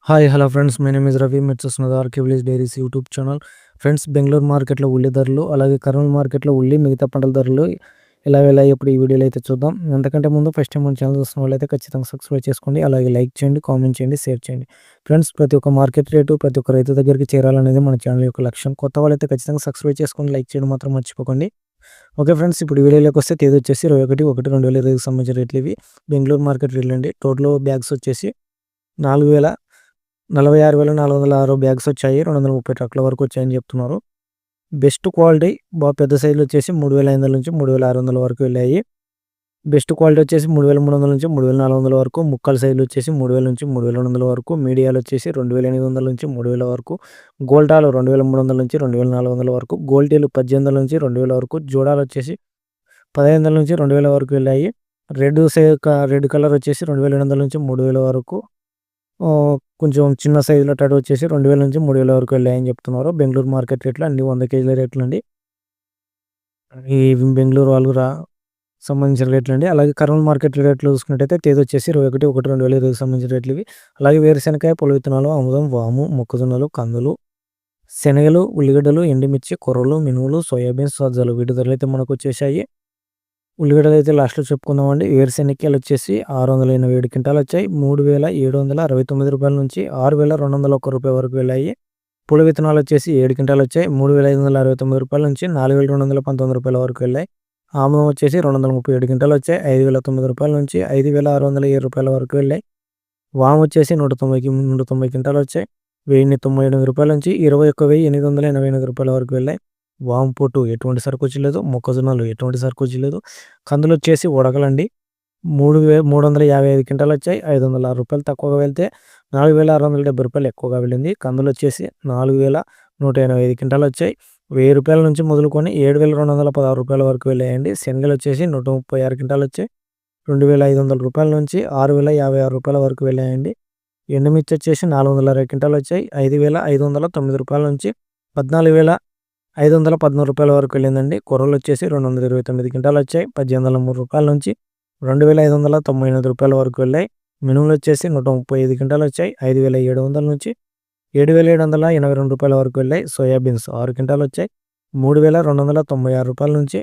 Hi hello friends, my name is Ravi. మీరు చూస్తున్నది RK village diaries YouTube channel. Friends, Bengaluru మార్కెట్లో ఉల్లి ధరలు, అలాగే కర్నూలు మార్కెట్లో ఉల్లి మిగతా పంటల ధరలు ఎలా వెళ్ళాయి ఇప్పుడు ఈ వీడియోలో అయితే చూద్దాం. అంతకంటే ముందు ఫస్ట్ టైం మన ఛానల్ చూస్తున్న వాళ్ళైతే ఖచ్చితంగా సబ్స్క్రైబ్ చేసుకోండి, అలాగే లైక్ చేయండి, కామెంట్ చేయండి, షేర్ చేయండి. ఫ్రెండ్స్, ప్రతి ఒక్క మార్కెట్ రేటు ప్రతి ఒక్క రైతు దగ్గరికి చేరాలనేది మన ఛానల్ యొక్క లక్ష్యం. కొత్త వాళ్ళైతే ఖచ్చితంగా సబ్స్క్రైబ్ చేసుకొని లైక్ చేయడం మాత్రం మర్చిపోకండి. ఓకే ఫ్రెండ్స్, ఇప్పుడు వీడియోలోకి వస్తే తేదీ వచ్చేసి 21/1/2020కి సంబంధించిన రేట్లు ఇవి. బెంగళూరు మార్కెట్ రేట్లు అండి. టోటల్ బ్యాగ్స్ వచ్చేసి 46,406 బ్యాగ్స్ వచ్చాయి. 230 ట్రక్ల వరకు వచ్చాయని చెప్తున్నారు. బెస్ట్ క్వాలిటీ పెద్ద సైజులు వచ్చేసి 3,500 నుంచి 3,600 వరకు వెళ్ళాయి. బెస్ట్ క్వాలిటీ వచ్చేసి 3,300 నుంచి 3,400 వరకు. ముక్కల సైజులు వచ్చేసి 3,000 నుంచి 3,200 వరకు. మీడియాలు వచ్చేసి 2,800 నుంచి 3,000 వరకు. గోల్టాలు 2,300 నుంచి 2,400 వరకు. గోల్టీలు 1800 నుంచి 2,000 వరకు. జోడాలు వచ్చేసి 1,500 నుంచి 2,000 వరకు వెళ్ళాయి. రెడ్ కలర్ వచ్చేసి 2,800 నుంచి 3,000 వరకు. కొంచెం చిన్న సైజులో టైట్ వచ్చేసి 2,000 నుంచి 3,000 వరకు వెళ్ళాయని చెప్తున్నారు. బెంగళూరు మార్కెట్ రేట్లు అన్ని 100 కేజీల రేట్లు అండి. ఈ బెంగళూరు వాళ్ళు సంబంధించిన రేట్లు అండి. అలాగే కర్నూలు మార్కెట్ రేట్లు చూసుకున్నట్టయితే తేదీ వచ్చేసి 21/1/2020కి సంబంధించిన రేట్లు ఇవి. అలాగే వేరుశెనకాయ, పొల విత్తనాలు, ఆముదం, వాము, మొక్కజొన్నలు, కందులు, శనగలు, ఉల్లిగడ్డలు, ఎండుమిర్చి, కొర్రలు, మినువులు, సోయాబీన్స్, సజ్జలు వీటి ధరలు అయితే మనకు వచ్చేసాయి. ఉల్లిగడ్డలు అయితే లాస్ట్‌లో చెప్పుకుందామండి. వేరుశెనక్కాయలు వచ్చేసి 687 క్వింటాలు వచ్చాయి. రూ. 3,769 నుంచి రూ. 6,201 వరకు వెళ్ళాయి. పొడి విత్తనాలు వచ్చేసి 7 క్వింటాలు వచ్చాయి. రూ. 3,569 నుంచి రూ. 4,219 వరకు వెళ్ళాయి. ఆముదం వచ్చేసి 237 క్వింటాలు వచ్చాయి. రూ. 5,009 నుంచి రూ. 5,607 వరకు వెళ్ళాయి. వాము వచ్చేసి 190 క్వింటాలు వచ్చాయి. రూ. 1,098 నుంచి రూ. 21,888 వరకు వెళ్ళాయి. వాము పొట్టు ఎటువంటి సరుకొచ్చలేదు. మొక్కజొన్నలు ఎటువంటి సరుకొచ్చలేదు. కందులు వచ్చేసి ఉడకలండి. 3,355 క్వింటాలు వచ్చాయి. రూ. 506 తక్కువగా వెళ్తే రూ. 4,670 ఎక్కువగా వెళ్ళింది. కందులు వచ్చేసి 4,185 క్వింటాలు వచ్చాయి. రూ. 1,000 నుంచి మొదలుకొని రూ. 7,216 వరకు వెళ్ళాయండి. శనగలు వచ్చేసి 136 క్వింటాలు వచ్చాయి. రూ. 2,500 నుంచి రూ. 6,056 వరకు వెళ్ళాయండి. ఎండుమిర్చి వచ్చేసి 460 క్వింటాలు వచ్చాయి. రూ. 5,509 నుంచి రూ. 14,513 వరకు వెళ్ళిందండి. కొర్రలు వచ్చేసి 229 క్వింటాలు వచ్చాయి. రూ. 1,803 నుంచి రూ. 2,598 వరకు వెళ్ళాయి. మినుములు వచ్చేసి 135 క్వింటాలు వచ్చాయి. 5,700 నుంచి రూ. 7,782 వరకు వెళ్ళాయి. సోయాబీన్స్ 6 క్వింటాలు వచ్చాయి. రూ. 3,296 నుంచి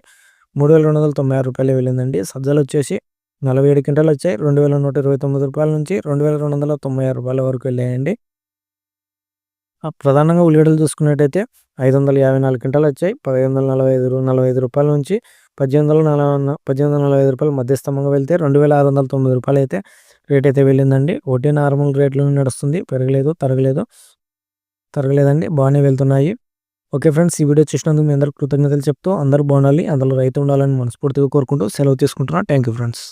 రూ. 3,296 వెళ్ళిందండి. సజ్జలు వచ్చేసి 47 క్వింటాలు వచ్చాయి. రూ. 2,129 నుంచి రూ. 2,296 వరకు వెళ్ళాయండి. ప్రధానంగా ఉల్లిగడ్డలు చూసుకున్నట్టయితే 554 క్వింటాలు వచ్చాయి. రూ. 1,545 నుంచి రూ. 1,845 మధ్యస్థంగా వెళ్తే రూ. 2,609 అయితే రేట్ అయితే వెళ్ళిందండి. ఒకటే నార్మల్ రేట్లు నడుస్తుంది. పెరగలేదు, తరగలేదండి. బాగానే వెళ్తున్నాయి. ఓకే ఫ్రెండ్స్, ఈ వీడియో చూసినందుకు మీ అందరికీ కృతజ్ఞతలు చెప్తూ అందరూ బాగుండాలి, అందులో రైతు ఉండాలని మనస్ఫూర్తిగా కోరుకుంటూ సెలవు తీసుకుంటున్నా. Thank you friends.